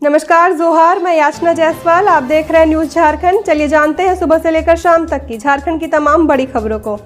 नमस्कार जोहार, मैं याचना जायसवाल। आप देख रहे हैं न्यूज झारखंड। चलिए जानते हैं सुबह से लेकर शाम तक की झारखंड की तमाम बड़ी खबरों को।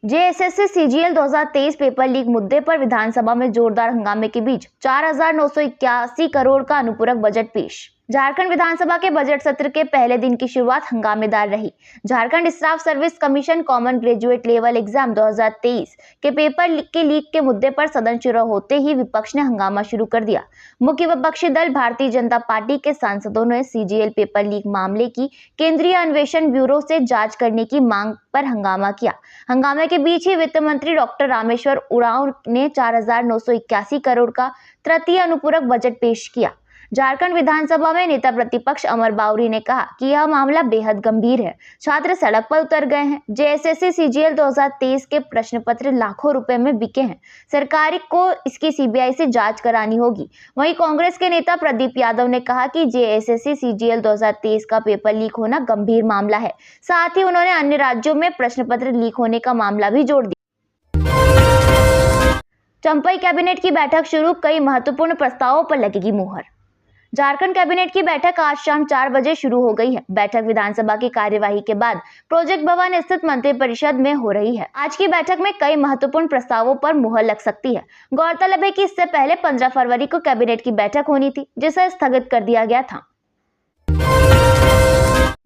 जेएसएससी सीजीएल 2023 पेपर लीक मुद्दे पर विधानसभा में जोरदार हंगामे के बीच 4,981 करोड़ का अनुपूरक बजट पेश। झारखंड विधानसभा के बजट सत्र के पहले दिन की शुरुआत हंगामेदार रही। Jharkhand staff service commission common graduate level exam 2023 के पेपर लीक के मुद्दे पर सदन शुरू होते ही विपक्ष ने हंगामा शुरू कर दिया। मुख्य विपक्षी दल भारतीय जनता पार्टी के सांसदों ने सीजीएल पेपर लीक मामले की केंद्रीय अन्वेषण ब्यूरो से जांच करने की मांग पर हंगामा किया। हंगामे के बीच ही वित्त मंत्री डॉक्टर रामेश्वर उरांव ने 4,981 करोड़ का तृतीय अनुपूरक बजट पेश किया। झारखंड विधानसभा में नेता प्रतिपक्ष अमर बाउरी ने कहा कि यह मामला बेहद गंभीर है। छात्र सड़क पर उतर गए हैं। जेएसएससी सीजीएल 2023 के प्रश्न पत्र लाखों रुपए में बिके हैं। सरकार को इसकी सीबीआई से जांच करानी होगी। वहीं कांग्रेस के नेता प्रदीप यादव ने कहा कि जेएसएससी सीजीएल 2023 का पेपर लीक होना गंभीर मामला है। साथ ही उन्होंने अन्य राज्यों में प्रश्न पत्र लीक होने का मामला भी जोड़ दिया। चंपई कैबिनेट की बैठक शुरू, कई महत्वपूर्ण प्रस्तावों पर लगेगी मुहर। झारखंड कैबिनेट की बैठक आज शाम 4 बजे शुरू हो गई है। बैठक विधानसभा की कार्यवाही के बाद प्रोजेक्ट भवन स्थित मंत्रिपरिषद में हो रही है। आज की बैठक में कई महत्वपूर्ण प्रस्तावों पर मुहर लग सकती है। गौरतलब है कि इससे पहले 15 फरवरी को कैबिनेट की बैठक होनी थी, जिसे स्थगित कर दिया गया था।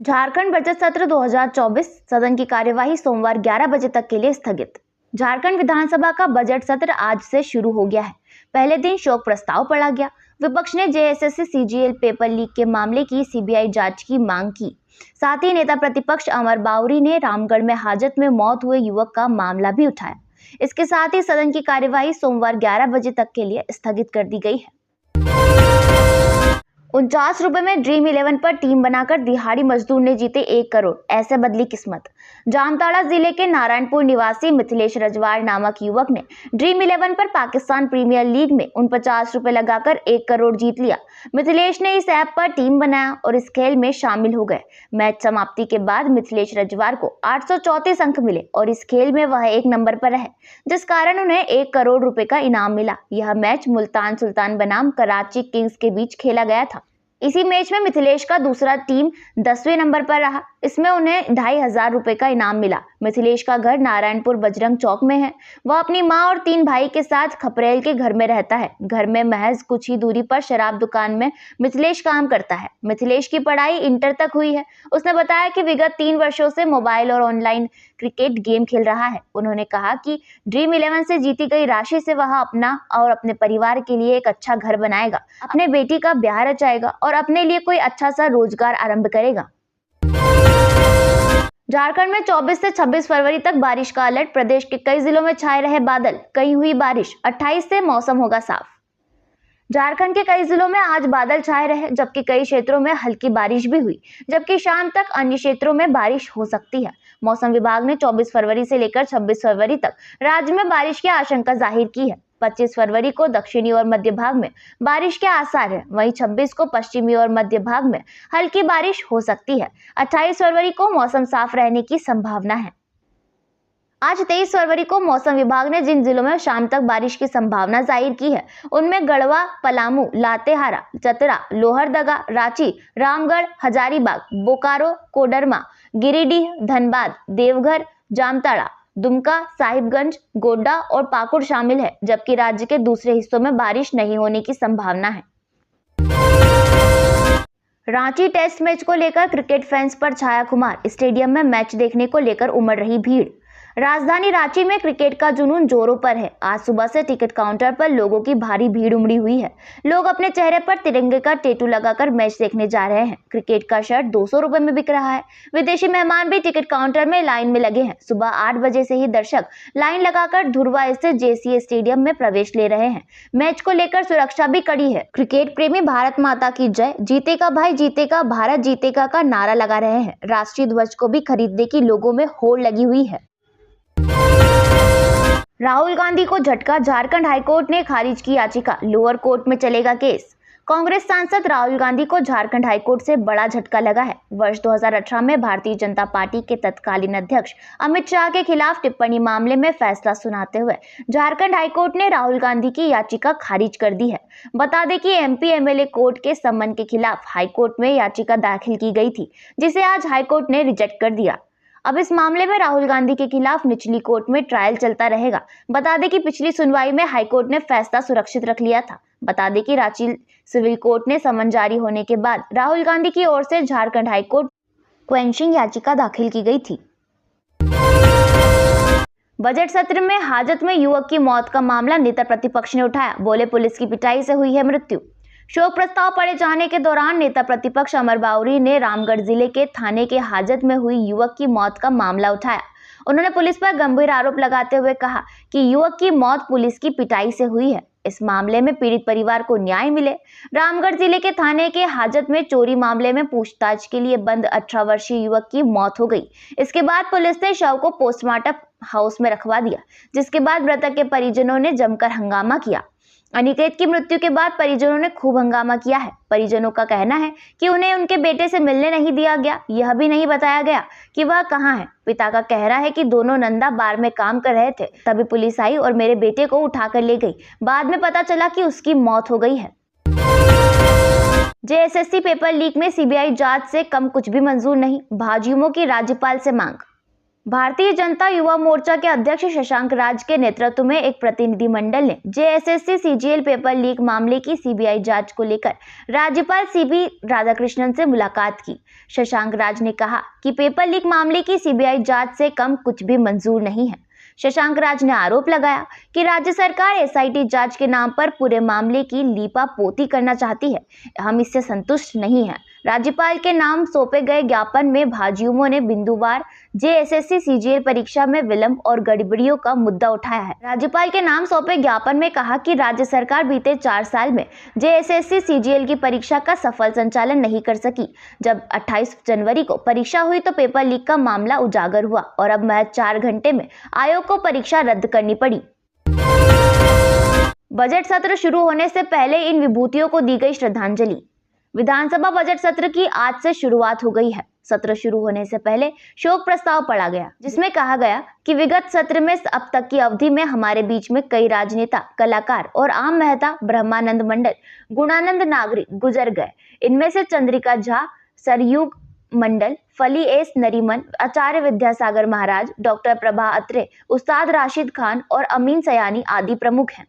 झारखंड बजट सत्र 2024 सदन की कार्यवाही सोमवार 11 बजे तक के लिए स्थगित। झारखंड विधानसभा का बजट सत्र आज से शुरू हो गया है। पहले दिन शोक प्रस्ताव पढ़ा गया। विपक्ष ने जेएसएससी सीजीएल पेपर लीक के मामले की सीबीआई जांच की मांग की। साथ ही नेता प्रतिपक्ष अमर बाउरी ने रामगढ़ में हाजत में मौत हुए युवक का मामला भी उठाया। इसके साथ ही सदन की कार्यवाही सोमवार 11 बजे तक के लिए स्थगित कर दी गई है। 49 रुपए में ड्रीम 11 पर टीम बनाकर दिहाड़ी मजदूर ने जीते 1 करोड़, ऐसे बदली किस्मत। जामताड़ा जिले के नारायणपुर निवासी मिथिलेश रजवाड़ नामक युवक ने ड्रीम 11 पर पाकिस्तान प्रीमियर लीग में 49 रुपए लगाकर 1 करोड़ जीत लिया। मिथिलेश ने इस ऐप पर टीम बनाया और इस खेल में शामिल हो गए। मैच समाप्ति के बाद मिथिलेश रजवाड़ को 834 अंक मिले और इस खेल में वह 1 नंबर पर रहे, जिस कारण उन्हें 1 करोड़ रुपए का इनाम मिला। यह मैच मुल्तान सुल्तान बनाम कराची किंग्स के बीच खेला गया था। इसी मैच में मिथिलेश का दूसरा टीम 10वें नंबर पर रहा। इसमें उन्हें 2,500 रुपए का इनाम मिला। मिथिलेश का घर नारायणपुर बजरंग चौक में है। वह अपनी मां और 3 भाई के साथ खपरेल के घर में रहता है। घर में महज कुछ ही दूरी पर शराब दुकान में मिथिलेश काम करता है। मिथिलेश की पढ़ाई इंटर तक हुई है। उसने बताया कि विगत 3 वर्षों से मोबाइल और ऑनलाइन क्रिकेट गेम खेल रहा है। उन्होंने कहा कि ड्रीम 11 से जीती गई राशि से वह अपना और अपने परिवार के लिए एक अच्छा घर बनाएगा, अपने बेटी का ब्याह रचाएगा और अपने लिए कोई अच्छा सा रोजगार आरंभ करेगा। झारखंड में 24 से 26 फरवरी तक बारिश का अलर्ट। प्रदेश के कई जिलों में छाए रहे बादल, कहीं हुई बारिश। 28 से मौसम होगा साफ। झारखंड के कई जिलों में आज बादल छाए रहे, जबकि कई क्षेत्रों में हल्की बारिश भी हुई, जबकि शाम तक अन्य क्षेत्रों में बारिश हो सकती है। मौसम विभाग ने 24 फरवरी से लेकर 26 फरवरी तक राज्य में बारिश की आशंका जाहिर की है। 25 फरवरी को दक्षिणी और मध्य भाग में बारिश के आसार है। वहीं 26 को पश्चिमी और मध्य भाग में हल्की बारिश हो सकती है। 28 फरवरी को मौसम साफ रहने की संभावना है। आज 23 फरवरी को मौसम विभाग ने जिन जिलों में शाम तक बारिश की संभावना जाहिर की है, उनमें गढ़वा, पलामू, लातेहारा, चतरा, लोहरदगा, रांची, रामगढ़, हजारीबाग, बोकारो, कोडरमा, गिरिडीह, धनबाद, देवघर, जामताड़ा, दुमका, साहिबगंज, गोड्डा और पाकुड़ शामिल है, जबकि राज्य के दूसरे हिस्सों में बारिश नहीं होने की संभावना है। रांची टेस्ट मैच को लेकर क्रिकेट फैंस पर छाया खुमार। स्टेडियम में मैच देखने को लेकर उमड़ रही भीड़। राजधानी रांची में क्रिकेट का जुनून जोरों पर है। आज सुबह से टिकट काउंटर पर लोगों की भारी भीड़ उमड़ी हुई है। लोग अपने चेहरे पर तिरंगे का टैटू लगाकर मैच देखने जा रहे हैं। क्रिकेट का शर्ट 200 रुपए में बिक रहा है। विदेशी मेहमान भी टिकट काउंटर में लाइन में लगे हैं। सुबह 8 बजे से ही दर्शक लाइन लगाकर धुरवा स्थित जेसीए स्टेडियम में प्रवेश ले रहे हैं। मैच को लेकर सुरक्षा भी कड़ी है। क्रिकेट प्रेमी भारत माता की जय, जीतेगा भाई जीतेगा, भारत जीतेगा का नारा लगा रहे हैं। राष्ट्रीय ध्वज को भी खरीदने की लोगों में होड़ लगी हुई है। राहुल गांधी को झटका। झारखंड हाईकोर्ट ने खारिज की याचिका। लोअर कोर्ट में चलेगा केस। कांग्रेस सांसद राहुल गांधी को झारखंड हाईकोर्ट से बड़ा झटका लगा है। वर्ष 2018 में भारतीय जनता पार्टी के तत्कालीन अध्यक्ष अमित शाह के खिलाफ टिप्पणी मामले में फैसला सुनाते हुए झारखंड हाईकोर्ट ने राहुल गांधी की याचिका खारिज कर दी है। बता दें कि एमपी एमएलए कोर्ट के सम्मन के खिलाफ हाईकोर्ट में याचिका दाखिल की गई थी, जिसे आज हाईकोर्ट ने रिजेक्ट कर दिया। अब इस मामले में राहुल गांधी के खिलाफ निचली कोर्ट में ट्रायल चलता रहेगा। बता दें कि पिछली सुनवाई में हाईकोर्ट ने फैसला सुरक्षित रख लिया था। बता दें कि रांची सिविल कोर्ट ने समन जारी होने के बाद राहुल गांधी की ओर से झारखंड हाईकोर्ट क्वेंशिंग याचिका दाखिल की गई थी। बजट सत्र में हाजत में युवक की मौत का मामला नेता प्रतिपक्ष ने उठाया। बोले, पुलिस की पिटाई से हुई है मृत्यु। शोक प्रस्ताव पढ़े जाने के दौरान नेता प्रतिपक्ष अमर बाउरी ने रामगढ़ जिले के थाने के हाजत में हुई युवक की मौत का मामला उठाया। उन्होंने पुलिस पर गंभीर आरोप लगाते हुए कहा कि युवक की मौत पुलिस की पिटाई से हुई है। इस मामले में पीड़ित परिवार को न्याय मिले। रामगढ़ जिले के थाने के हाजत में चोरी मामले में पूछताछ के लिए बंद 18 वर्षीय युवक की मौत हो गई। इसके बाद पुलिस ने शव को पोस्टमार्टम हाउस में रखवा दिया, जिसके बाद मृतक के परिजनों ने जमकर हंगामा किया। अनिकेत की मृत्यु के बाद परिजनों ने खूब हंगामा किया है। परिजनों का कहना है कि उन्हें उनके बेटे से मिलने नहीं दिया गया, यह भी नहीं बताया गया कि वह कहां है। पिता का कहना है कि दोनों नंदा बार में काम कर रहे थे, तभी पुलिस आई और मेरे बेटे को उठाकर ले गई। बाद में पता चला कि उसकी मौत हो गई है। जेएसएससी पेपर लीक में सीबीआई जांच से कम कुछ भी मंजूर नहीं, भाजयुमो की राज्यपाल से मांग। भारतीय जनता युवा मोर्चा के अध्यक्ष शशांक राज के नेतृत्व में एक प्रतिनिधिमंडल ने जेएसएससी सीजीएल पेपर लीक मामले की सीबीआई जांच को लेकर राज्यपाल सीबी राधाकृष्णन से मुलाकात की। शशांक राज ने कहा कि पेपर लीक मामले की सीबीआई जांच से कम कुछ भी मंजूर नहीं है। शशांक राज ने आरोप लगाया कि राज्य सरकार एसआईटी जांच के नाम पर पूरे मामले की लीपापोती करना चाहती है। हम इससे संतुष्ट नहीं हैं। राज्यपाल के नाम सौंपे गए ज्ञापन में भाजयुमो ने बिंदुवार जेएसएससी सीजीएल परीक्षा में विलंब और गड़बड़ियों का मुद्दा उठाया है। राज्यपाल के नाम सौंपे ज्ञापन में कहा कि राज्य सरकार बीते 4 साल में जेएसएससी सीजीएल की परीक्षा का सफल संचालन नहीं कर सकी। जब 28 जनवरी को परीक्षा हुई तो पेपर लीक का मामला उजागर हुआ और अब महज 4 घंटे में आयोग को परीक्षा रद्द करनी पड़ी। बजट सत्र शुरू होने से पहले इन विभूतियों को दी गई श्रद्धांजलि। विधानसभा बजट सत्र की आज से शुरुआत हो गई है। सत्र शुरू होने से पहले शोक प्रस्ताव पढ़ा गया, जिसमें कहा गया कि विगत सत्र में अब तक की अवधि में हमारे बीच में कई राजनेता, कलाकार और आम मेहता ब्रह्मानंद मंडल, गुणानंद नागरी गुजर गए। इनमें से चंद्रिका झा, सरयुग मंडल, फली एस नरीमन, आचार्य विद्यासागर महाराज, डॉक्टर प्रभा अत्रे, उस्ताद राशिद खान और अमीन सयानी आदि प्रमुख हैं।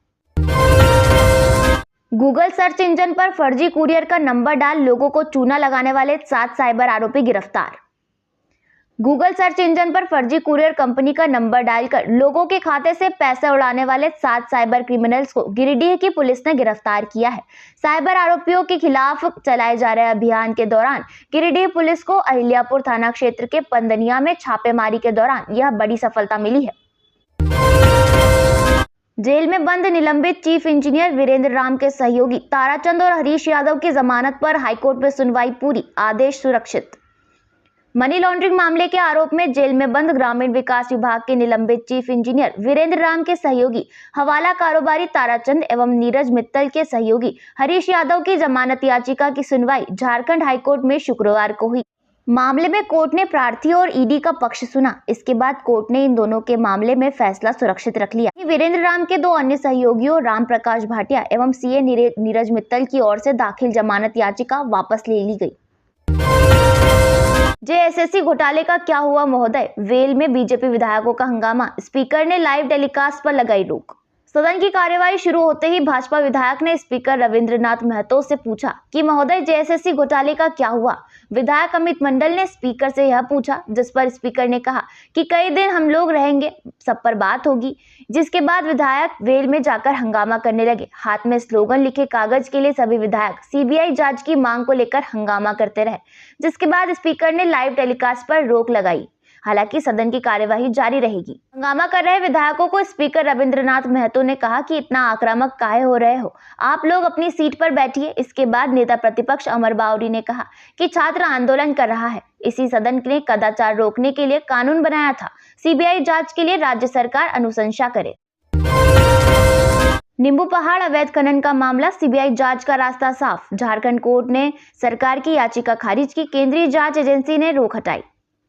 गूगल सर्च इंजन पर फर्जी कुरियर का नंबर डाल लोगों को चूना लगाने वाले 7 साइबर आरोपी गिरफ्तार। गूगल सर्च इंजन पर फर्जी कुरियर कंपनी का नंबर डालकर लोगों के खाते से पैसे उड़ाने वाले 7 साइबर क्रिमिनल्स को गिरिडीह की पुलिस ने गिरफ्तार किया है। साइबर आरोपियों के खिलाफ चलाए जा रहे अभियान के दौरान गिरिडीह पुलिस को अहिल्यापुर थाना क्षेत्र के पंदनिया में छापेमारी के दौरान यह बड़ी सफलता मिली है। जेल में बंद निलंबित चीफ इंजीनियर वीरेंद्र राम के सहयोगी ताराचंद और हरीश यादव की जमानत पर हाईकोर्ट में सुनवाई पूरी, आदेश सुरक्षित। मनी लॉन्ड्रिंग मामले के आरोप में जेल में बंद ग्रामीण विकास विभाग के निलंबित चीफ इंजीनियर वीरेंद्र राम के सहयोगी हवाला कारोबारी ताराचंद एवं नीरज मित्तल के सहयोगी हरीश यादव की जमानत याचिका की सुनवाई झारखंड हाईकोर्ट में शुक्रवार को हुई। मामले में कोर्ट ने प्रार्थी और ईडी का पक्ष सुना। इसके बाद कोर्ट ने इन दोनों के मामले में फैसला सुरक्षित रख लिया। वीरेंद्र राम के 2 अन्य सहयोगियों राम प्रकाश भाटिया एवं सीए नीरज मित्तल की ओर से दाखिल जमानत याचिका वापस ले ली गई। जेएसएससी घोटाले का क्या हुआ महोदय, वेल में बीजेपी विधायकों का हंगामा, स्पीकर ने लाइव टेलीकास्ट पर लगाई रोक। सदन की कार्यवाही शुरू होते ही भाजपा विधायक ने स्पीकर रविंद्रनाथ महतो से पूछा कि महोदय जेएसएससी घोटाले का क्या हुआ। विधायक अमित मंडल ने स्पीकर से यह पूछा, जिस पर स्पीकर ने कहा कि कई दिन हम लोग रहेंगे, सब पर बात होगी। जिसके बाद विधायक वेल में जाकर हंगामा करने लगे। हाथ में स्लोगन लिखे कागज के लिए सभी विधायक सीबीआई जांच की मांग को लेकर हंगामा करते रहे, जिसके बाद स्पीकर ने लाइव टेलीकास्ट पर रोक लगाई। हालांकि सदन की कार्यवाही जारी रहेगी। हंगामा कर रहे विधायकों को स्पीकर रविंद्रनाथ महतो ने कहा कि इतना आक्रामक काहे हो रहे हो, आप लोग अपनी सीट पर बैठिए। इसके बाद नेता प्रतिपक्ष अमर बाउरी ने कहा कि छात्र आंदोलन कर रहा है, इसी सदन ने कदाचार रोकने के लिए कानून बनाया था। सीबीआई जांच के लिए राज्य सरकार अनुशंसा करे। नींबू पहाड़ अवैध खनन का मामला, सीबीआई जांच का रास्ता साफ। झारखंड कोर्ट ने सरकार की याचिका खारिज की, केंद्रीय जांच एजेंसी ने रोक हटाई।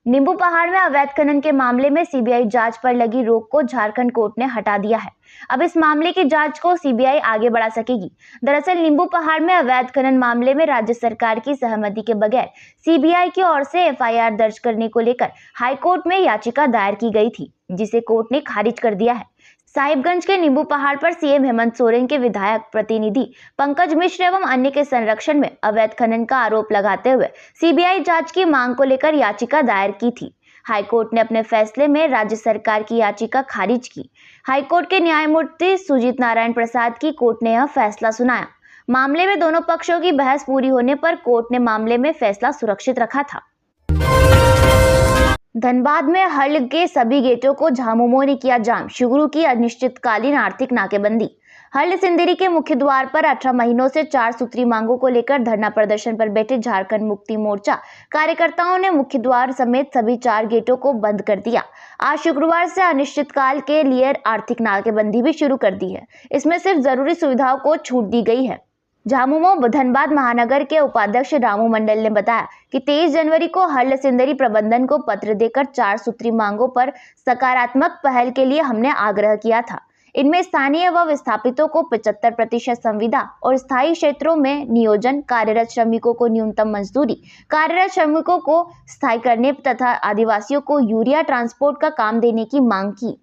नींबू पहाड़ में अवैध खनन के मामले में सीबीआई जांच पर लगी रोक को झारखंड कोर्ट ने हटा दिया है। अब इस मामले की जांच को सीबीआई आगे बढ़ा सकेगी। दरअसल नींबू पहाड़ में अवैध खनन मामले में राज्य सरकार की सहमति के बगैर सीबीआई की ओर से एफआईआर दर्ज करने को लेकर हाईकोर्ट में याचिका दायर की गई थी, जिसे कोर्ट ने खारिज कर दिया है। साहिबगंज के नींबू पहाड़ पर सीएम हेमंत सोरेन के विधायक प्रतिनिधि पंकज मिश्र एवं अन्य के संरक्षण में अवैध खनन का आरोप लगाते हुए सीबीआई जांच की मांग को लेकर याचिका दायर की थी। हाईकोर्ट ने अपने फैसले में राज्य सरकार की याचिका खारिज की। हाईकोर्ट के न्यायमूर्ति सुजीत नारायण प्रसाद की कोर्ट ने यह फैसला सुनाया। मामले में दोनों पक्षों की बहस पूरी होने पर कोर्ट ने मामले में फैसला सुरक्षित रखा था। धनबाद में हल्द के सभी गेटों को झामुमो ने किया जाम, शुरू की अनिश्चितकालीन आर्थिक नाकेबंदी। हल्द सिंदरी के मुख्य द्वार पर 18 महीनों से 4 सूत्री मांगों को लेकर धरना प्रदर्शन पर बैठे झारखंड मुक्ति मोर्चा कार्यकर्ताओं ने मुख्य द्वार समेत सभी 4 गेटों को बंद कर दिया। आज शुक्रवार से अनिश्चितकाल के लिए आर्थिक नाकेबंदी भी शुरू कर दी है। इसमें सिर्फ जरूरी सुविधाओं को छूट दी गई है। झामुमो धनबाद महानगर के उपाध्यक्ष रामू मंडल ने बताया कि 23 जनवरी को हल्द सिंदरी प्रबंधन को पत्र देकर 4 सूत्री मांगों पर सकारात्मक पहल के लिए हमने आग्रह किया था। इनमें स्थानीय व विस्थापितों को 75% संविदा और स्थायी क्षेत्रों में नियोजन, कार्यरत श्रमिकों को न्यूनतम मजदूरी, कार्यरत श्रमिकों को स्थायी करने तथा आदिवासियों को यूरिया ट्रांसपोर्ट का काम देने की मांग की।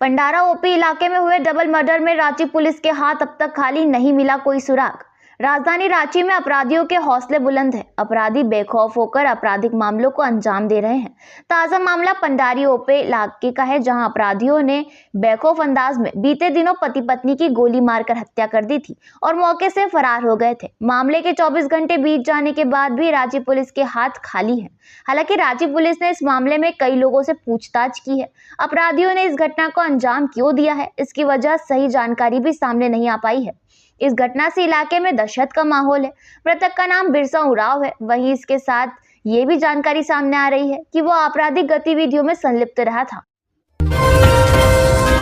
पंडारा ओपी इलाके में हुए डबल मर्डर में रांची पुलिस के हाथ अब तक खाली, नहीं मिला कोई सुराग। राजधानी रांची में अपराधियों के हौसले बुलंद हैं। अपराधी बेखौफ होकर आपराधिक मामलों को अंजाम दे रहे हैं। ताजा मामला पंडारी ओपे इलाके का है, जहां अपराधियों ने बेखौफ अंदाज में बीते दिनों पति पत्नी की गोली मारकर हत्या कर दी थी और मौके से फरार हो गए थे। मामले के 24 घंटे बीत जाने के बाद भी रांची पुलिस के हाथ खाली है। हालांकि रांची पुलिस ने इस मामले में कई लोगों से पूछताछ की है। अपराधियों ने इस घटना को अंजाम क्यों दिया है, इसकी वजह सही जानकारी भी सामने नहीं आ पाई है। इस घटना से इलाके में दहशत का माहौल है। मृतक का नाम बिरसा उरांव है। वहीं इसके साथ ये भी जानकारी सामने आ रही है कि वो आपराधिक गतिविधियों में संलिप्त रहा था।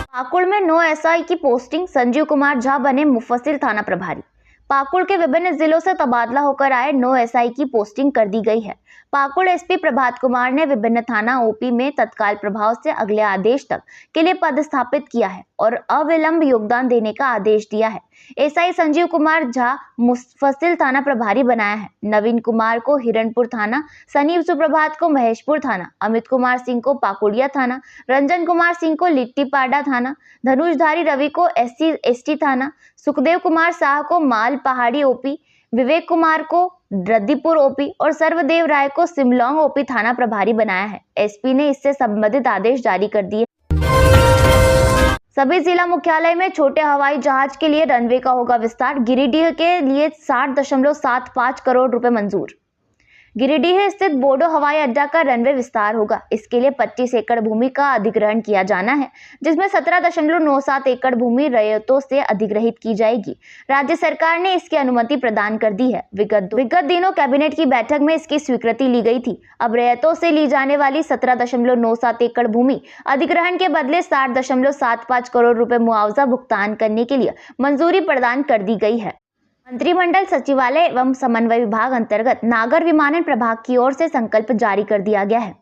पाकुड़ में 9 एसआई की पोस्टिंग, संजीव कुमार झा बने मुफस्सिल थाना प्रभारी। पाकुड़ के विभिन्न जिलों से तबादला होकर आए 9 एसआई की पोस्टिंग कर दी गई है। पाकुड़ एसपी प्रभात कुमार ने विभिन्न थाना ओपी में तत्काल प्रभाव से अगले आदेश तक के लिए पदस्थापित किया है और अविलंब योगदान देने का आदेश दिया है। एसआई संजीव कुमार झा मुफस्सिल थाना प्रभारी बनाया है। नवीन कुमार को हिरणपुर थाना, सनी सुप्रभात को महेशपुर थाना, अमित कुमार सिंह को पाकुड़िया थाना, रंजन कुमार सिंह को लिट्टीपाड़ा थाना, धनुषधारी रवि को एसटी थाना, सुखदेव कुमार शाह को माल पहाड़ी ओपी, विवेक कुमार को रद्दीपुर ओपी और सर्वदेव राय को सिमलौंग ओपी थाना प्रभारी बनाया है। एसपी ने इससे संबंधित आदेश जारी कर दिए। सभी जिला मुख्यालय में छोटे हवाई जहाज के लिए रनवे का होगा विस्तार। गिरिडीह के लिए 60.75 करोड़ रुपए मंजूर। गिरिडीह स्थित बोडो हवाई अड्डा का रनवे विस्तार होगा। इसके लिए 25 एकड़ भूमि का अधिग्रहण किया जाना है, जिसमें 17.97 एकड़ भूमि रैयतों से अधिग्रहित की जाएगी। राज्य सरकार ने इसकी अनुमति प्रदान कर दी है। विगत दिनों कैबिनेट की बैठक में इसकी स्वीकृति ली गई थी। अब रैयतों से ली जाने वाली 17.97 एकड़ भूमि अधिग्रहण के बदले 60.75 करोड़ रुपए मुआवजा भुगतान करने के लिए मंजूरी प्रदान कर दी गई है। मंत्रिमंडल सचिवालय एवं समन्वय विभाग अंतर्गत नागर विमानन प्रभाग की ओर से संकल्प जारी कर दिया गया है।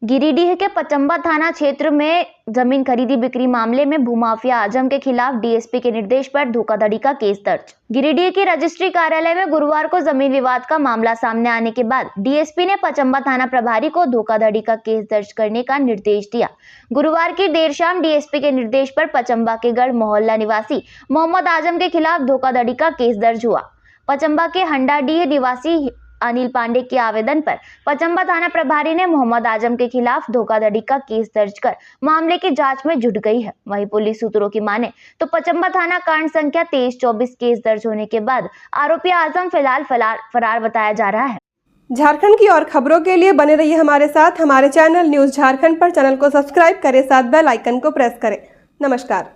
गिरिडीह के पचम्बा थाना क्षेत्र में जमीन खरीदी बिक्री मामले में भूमाफिया आजम के खिलाफ डीएसपी के निर्देश पर धोखाधड़ी का केस दर्ज। गिरिडीह के रजिस्ट्री कार्यालय में गुरुवार को जमीन विवाद का मामला सामने आने के बाद डीएसपी ने पचम्बा थाना प्रभारी को धोखाधड़ी का केस दर्ज करने का निर्देश दिया। गुरुवार की देर शाम डीएसपी के निर्देश पर पचम्बा के गढ़ मोहल्ला निवासी मोहम्मद आजम के खिलाफ धोखाधड़ी का केस दर्ज हुआ। पचम्बा के हंडाडीह निवासी अनिल पांडे के आवेदन पर पचम्बा थाना प्रभारी ने मोहम्मद आजम के खिलाफ धोखाधड़ी का केस दर्ज कर मामले की जांच में जुट गई है। वहीं पुलिस सूत्रों की माने तो पचम्बा थाना कांड संख्या 2324 केस दर्ज होने के बाद आरोपी आजम फिलहाल फरार बताया जा रहा है। झारखंड की और खबरों के लिए बने रहिए हमारे साथ। हमारे चैनल न्यूज झारखंड पर चैनल को सब्सक्राइब करें, साथ बेल आइकन को प्रेस करें। नमस्कार।